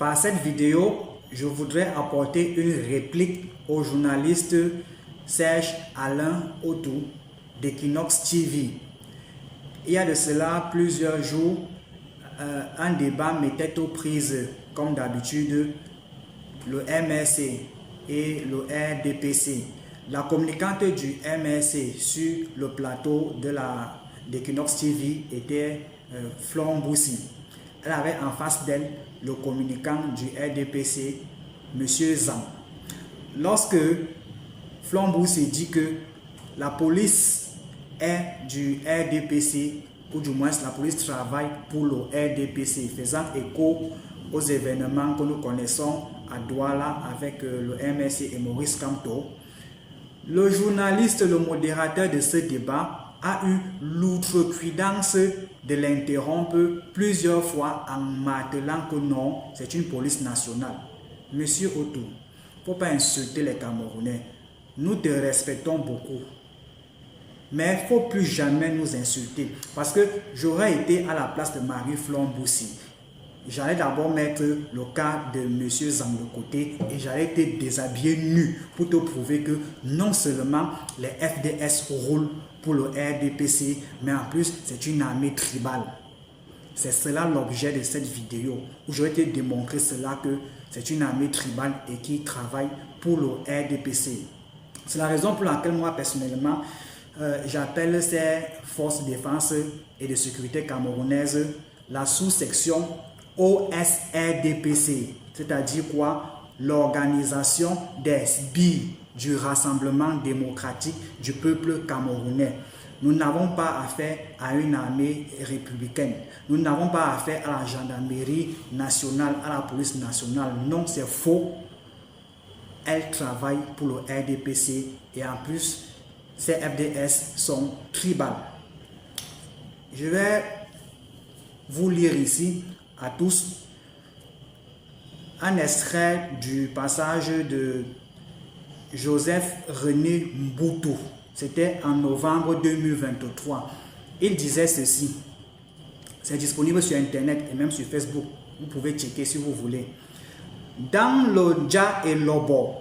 Par cette vidéo, je voudrais apporter une réplique au journaliste Serge Alain Autou d'Equinox TV. Il y a de cela plusieurs jours, un débat mettait aux prises, comme d'habitude, le MRC et le RDPC. La communicante du MRC sur le plateau d'Equinox TV était Florent Boussi. Elle avait en face d'elle le communicant du RDPC, M. Zam. Lorsque Florent Boussi dit que la police est du RDPC, ou du moins la police travaille pour le RDPC, faisant écho aux événements que nous connaissons à Douala avec le MRC et Maurice Kamto, le journaliste, le modérateur de ce débat a eu l'outrecuidance de l'interrompre plusieurs fois en martelant que non, c'est une police nationale. Monsieur Autou, il ne faut pas insulter les Camerounais. Nous te respectons beaucoup. Mais il ne faut plus jamais nous insulter. Parce que j'aurais été à la place de Marie-Florent Boussi. J'allais d'abord mettre le cas de M. Zam de côté et j'allais te déshabiller nu pour te prouver que non seulement les FDS roulent pour le RDPC, mais en plus c'est une armée tribale. C'est cela l'objet de cette vidéo où je vais te démontrer cela que c'est une armée tribale et qui travaille pour le RDPC. C'est la raison pour laquelle moi personnellement j'appelle ces forces de défense et de sécurité camerounaises la sous-section OSRDPC, c'est-à-dire quoi? L'organisation des SBI du Rassemblement démocratique du peuple camerounais. Nous n'avons pas affaire à une armée républicaine. Nous n'avons pas affaire à la gendarmerie nationale, à la police nationale. Non, c'est faux. Elle travaille pour le RDPC et en plus, ces FDS sont tribales. Je vais vous lire ici à tous un extrait du passage de Joseph René Mboutou. C'était en novembre 2023. Il disait ceci. C'est disponible sur Internet et même sur Facebook. Vous pouvez checker si vous voulez. Dans le Dja et Lobo,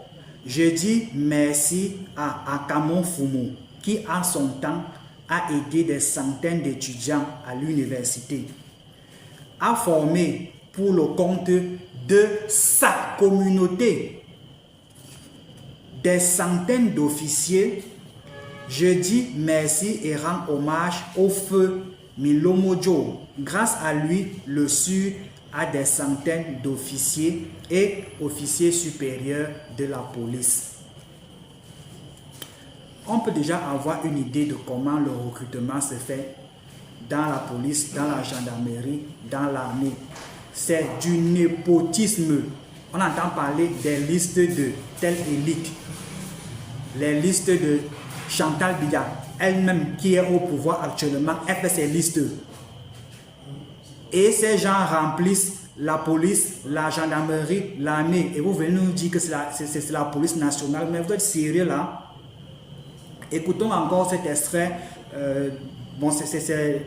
je dis merci à Akamon Fumu qui, en son temps, a aidé des centaines d'étudiants à l'université, a formé pour le compte de sa communauté des centaines d'officiers. Je dis merci et rends hommage au feu Milomojo. Grâce à lui, le SUR a des centaines d'officiers et officiers supérieurs de la police. On peut déjà avoir une idée de comment le recrutement se fait dans la police, dans la gendarmerie, dans l'armée. C'est du népotisme. On entend parler des listes de telle élite. Les listes de Chantal Biya, elle-même qui est au pouvoir actuellement, elle fait ses listes. Et ces gens remplissent la police, la gendarmerie, l'armée. Et vous venez nous dire que c'est la police nationale. Mais vous êtes sérieux là? Écoutons encore cet extrait. Bon, c'est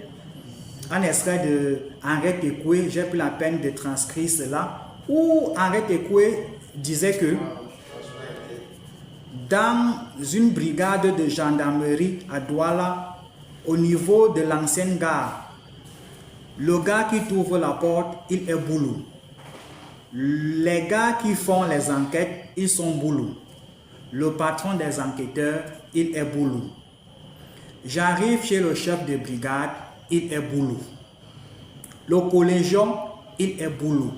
un extrait de Henri Tekoué. J'ai pris la peine de transcrire cela. Où Henri Tekoué disait que dans une brigade de gendarmerie à Douala, au niveau de l'ancienne gare, le gars qui t'ouvre la porte, il est boulou. Les gars qui font les enquêtes, ils sont boulou. Le patron des enquêteurs, il est boulou. J'arrive chez le chef de brigade, il est boulou. Le collégion, il est boulou.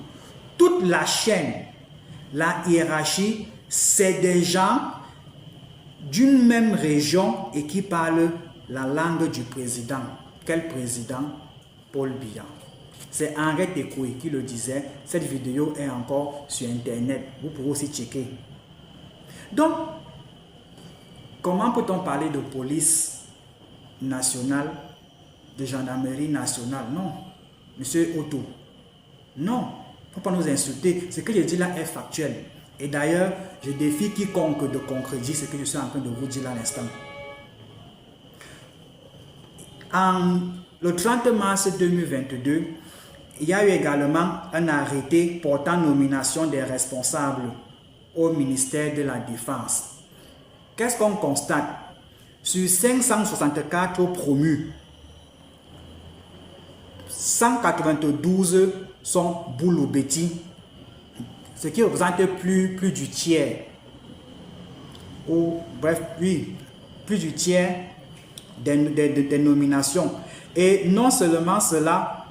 Toute la chaîne, la hiérarchie, c'est des gens d'une même région et qui parlent la langue du président. Quel président? Paul Biya. C'est Henri Tekoué qui le disait. Cette vidéo est encore sur Internet. Vous pouvez aussi checker. Donc, comment peut-on parler de police nationale, de gendarmerie nationale? Non. Monsieur Autou. Non. Il ne faut pas nous insulter. Ce que je dis là est factuel. Et d'ailleurs, je défie quiconque de contredire ce que je suis en train de vous dire là à l'instant. Le 30 mars 2022, Il y a eu également un arrêté portant nomination des responsables au ministère de la Défense. Qu'est-ce qu'on constate? Sur 564 promus, 192 sont Boulou-Beti, ce qui représente plus du tiers. Ou bref, oui, plus du tiers des nominations. Et non seulement cela,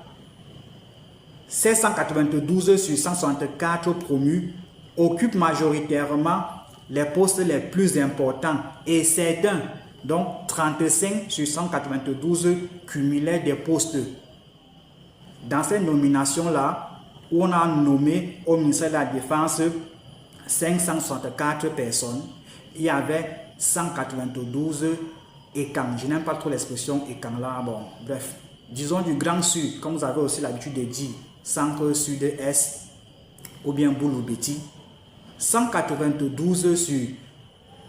ces 192 sur 164 promus occupent majoritairement les postes les plus importants et certains, donc 35 sur 192, cumulaient des postes. Dans ces nominations-là, où on a nommé au ministère de la Défense 564 personnes, il y avait 192 écans. Je n'aime pas trop l'expression écans là. Bon, bref, disons du Grand Sud, comme vous avez aussi l'habitude de dire, Centre, Sud-Est ou bien Boulou-Beti. 192 sur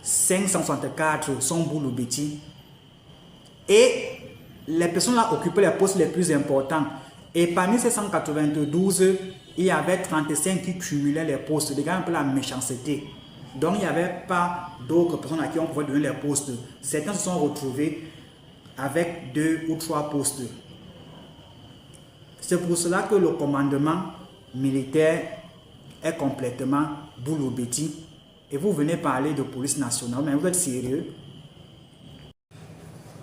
564 sont Boulou-Beti. Et les personnes là occupaient les postes les plus importants. Et parmi ces 192, il y avait 35 qui cumulaient les postes. Regardez un peu la méchanceté. Donc, il n'y avait pas d'autres personnes à qui on pouvait donner les postes. Certains se sont retrouvés avec 2 ou 3 postes. C'est pour cela que le commandement militaire est complètement Boulou-Beti. Et vous venez parler de police nationale, mais vous êtes sérieux?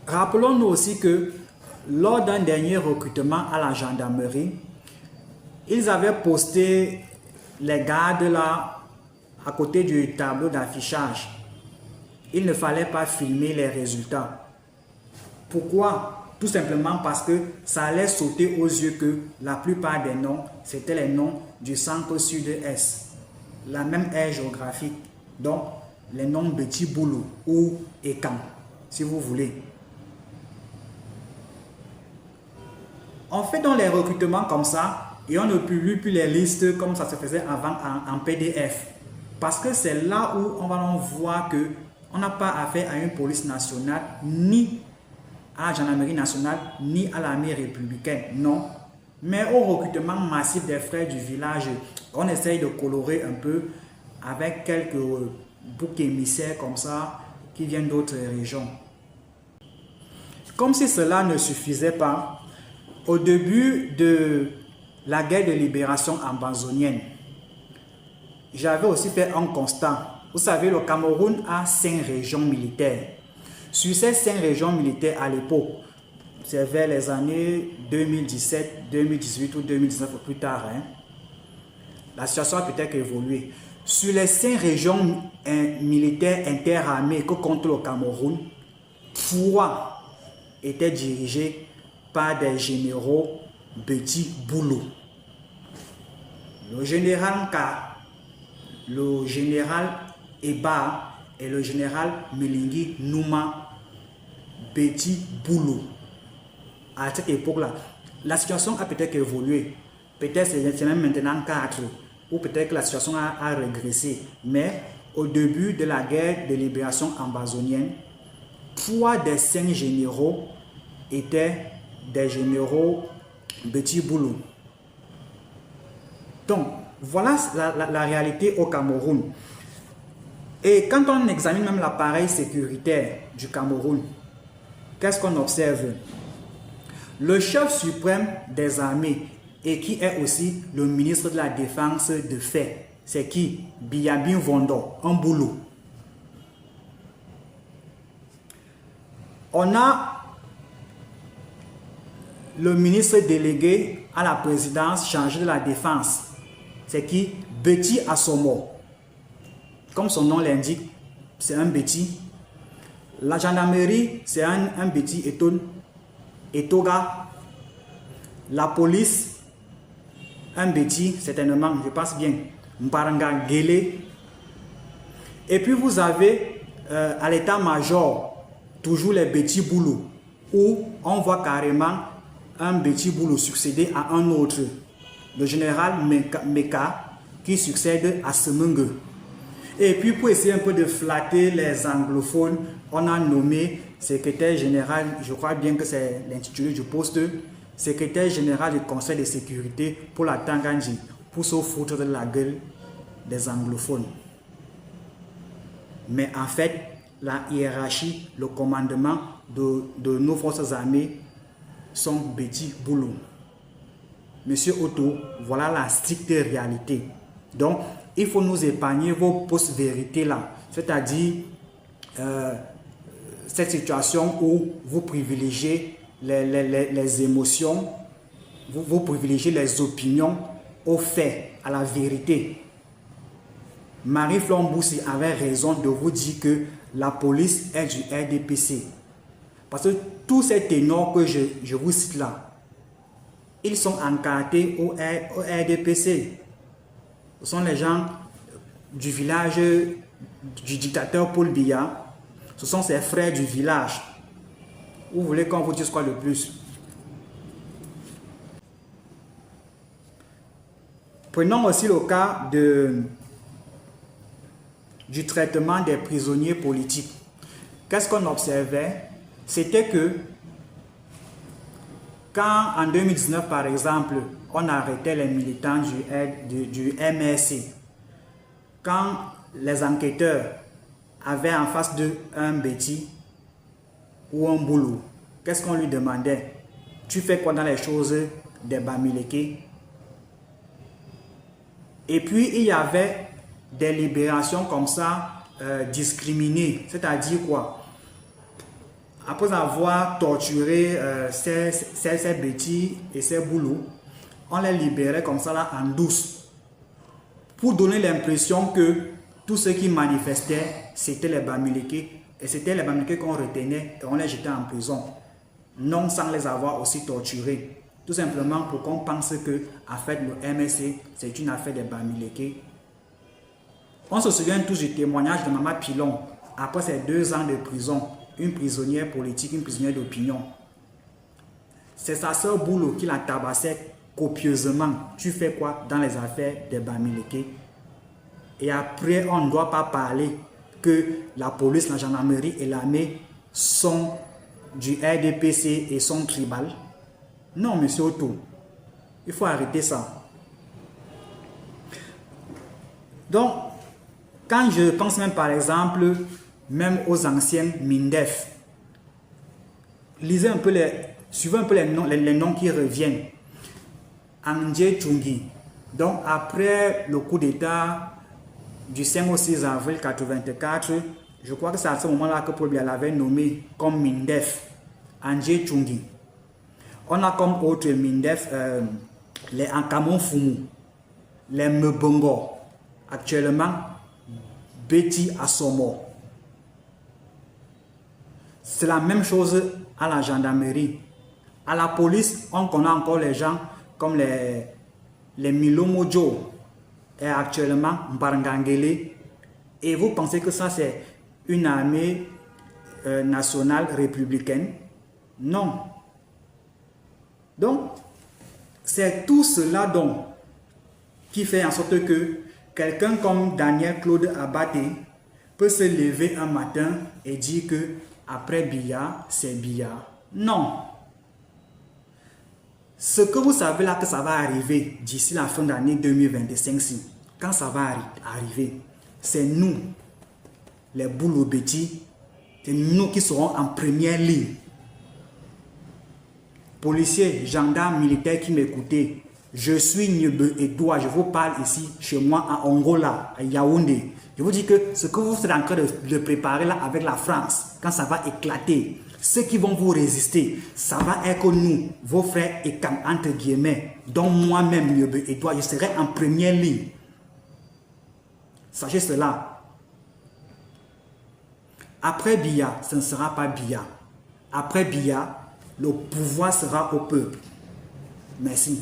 Rappelons-nous aussi que lors d'un dernier recrutement à la gendarmerie, ils avaient posté les gardes là à côté du tableau d'affichage. Il ne fallait pas filmer les résultats. Pourquoi? Tout simplement parce que ça allait sauter aux yeux que la plupart des noms, c'était les noms du centre sud-est. La même aire géographique. Donc, les noms Beti Boulou ou Ekan, si vous voulez. On fait donc les recrutements comme ça et on ne publie plus les listes comme ça se faisait avant en PDF. Parce que c'est là où on va voir qu'on n'a pas affaire à une police nationale, ni à la gendarmerie nationale, ni à l'armée républicaine. Non. Mais au recrutement massif des frères du village, on essaye de colorer un peu avec quelques boucs émissaires comme ça qui viennent d'autres régions. Comme si cela ne suffisait pas, au début de la guerre de libération amazonienne, j'avais aussi fait un constat. Vous savez, le Cameroun a 5 régions militaires. Sur ces 5 régions militaires à l'époque, c'est vers les années 2017, 2018 ou 2019 ou plus tard, hein, la situation a peut-être évolué. Sur les 5 régions militaires interarmées que compte le Cameroun, 3 étaient dirigées par des généraux Beti Boulou. Le général K, le général Eba et le général Milingi Nouma Beti Boulou. À cette époque-là, la situation a peut-être évolué. Peut-être c'est même maintenant 4. Ou peut-être que la situation a régressé. Mais au début de la guerre de libération amazonienne, 3 des 5 généraux étaient des généraux Beti Boulou. Donc, voilà la réalité au Cameroun. Et quand on examine même l'appareil sécuritaire du Cameroun, qu'est-ce qu'on observe? Le chef suprême des armées et qui est aussi le ministre de la Défense de fait, c'est qui? Biabin Vondo, un Boulou. On a le ministre délégué à la présidence chargé de la défense. C'est qui? Beti Asomo. Comme son nom l'indique, c'est un Beti. La gendarmerie, c'est un Beti Etoga. La police, un Beti, certainement, je pense bien, Mbaranga Gele. Et puis vous avez à l'état-major, toujours les Beti Boulou, où on voit carrément un Beti Boulou succéder à un autre, le général Meka, qui succède à Semengue. Et puis pour essayer un peu de flatter les anglophones, on a nommé secrétaire général, je crois bien que c'est l'intitulé du poste, secrétaire général du Conseil de sécurité pour la Tanganyika, pour se foutre de la gueule des anglophones. Mais en fait, la hiérarchie, le commandement de nos forces armées sont Betty Boulou. Monsieur Otto, voilà la stricte réalité. Donc, il faut nous épargner vos post-vérités là. C'est-à-dire, cette situation où vous privilégiez les émotions, vous privilégiez les opinions aux faits, à la vérité. Marie Flomboussi avait raison de vous dire que la police est du RDPC. Parce que tous ces ténors que je vous cite là, ils sont encartés au RDPC. Ce sont les gens du village du dictateur Paul Biya. Ce sont ses frères du village. Vous voulez qu'on vous dise quoi de plus? Prenons aussi le cas du traitement des prisonniers politiques. Qu'est-ce qu'on observait? C'était que quand en 2019 par exemple, on arrêtait les militants du MRC, quand les enquêteurs avaient en face d'eux un Betty ou un Boulou, qu'est-ce qu'on lui demandait? Tu fais quoi dans les choses des Bamileke? Et puis il y avait des libérations comme ça discriminées, c'est-à-dire quoi? Après avoir torturé ces Betty et ces Boulous, on les libérait comme ça là en douce, pour donner l'impression que tous ceux qui manifestaient, c'était les Bamileke, et c'était les Bamileke qu'on retenait et on les jetait en prison. Non sans les avoir aussi torturés. Tout simplement pour qu'on pense que en fait, le MSC, c'est une affaire des Bamileke. On se souvient tous du témoignage de Maman Pilon, après ses 2 ans de prison, une prisonnière politique, une prisonnière d'opinion. C'est sa soeur Boulou qui la tabassait copieusement. Tu fais quoi dans les affaires des Bamileke? Et après, on ne doit pas parler que la police, la gendarmerie et l'armée sont du RDPC et sont tribales. Non, monsieur Otto, il faut arrêter ça. Donc, quand je pense même par exemple, même aux anciens Mindef, lisez un peu suivez un peu les noms qui reviennent. Andjé Tchungi. Donc, après le coup d'État du 5 au 6 avril 1984, je crois que c'est à ce moment-là que Paul Biya l'avait nommé comme Mindef, Andjé Tchungi. On a comme autres Mindef les Ankamon Fumu, les Mbongo, actuellement Betty Assomo. C'est la même chose à la gendarmerie. À la police, on connaît encore les gens comme les Milo Mojo et actuellement Mbarangangele. Et vous pensez que ça c'est une armée nationale républicaine? Non. Donc, c'est tout cela donc qui fait en sorte que quelqu'un comme Daniel Claude Abaté peut se lever un matin et dire que après Biya, c'est Biya. Non. Ce que vous savez là que ça va arriver d'ici la fin d'année 2025, quand ça va arriver, c'est nous, les Boulou Betty, c'est nous qui serons en première ligne. Policiers, gendarmes, militaires qui m'écoutez, je suis Nyebe Edouard, je vous parle ici, chez moi, à Angola, à Yaoundé. Je vous dis que ce que vous êtes en train de préparer là avec la France, quand ça va éclater, ceux qui vont vous résister, ça va être nous, vos frères et Kam, entre guillemets, dont moi-même, Nyebe Edouard, je serai en première ligne. Sachez cela. Après Biya, ce ne sera pas Biya. Après Biya, le pouvoir sera au peuple. Merci.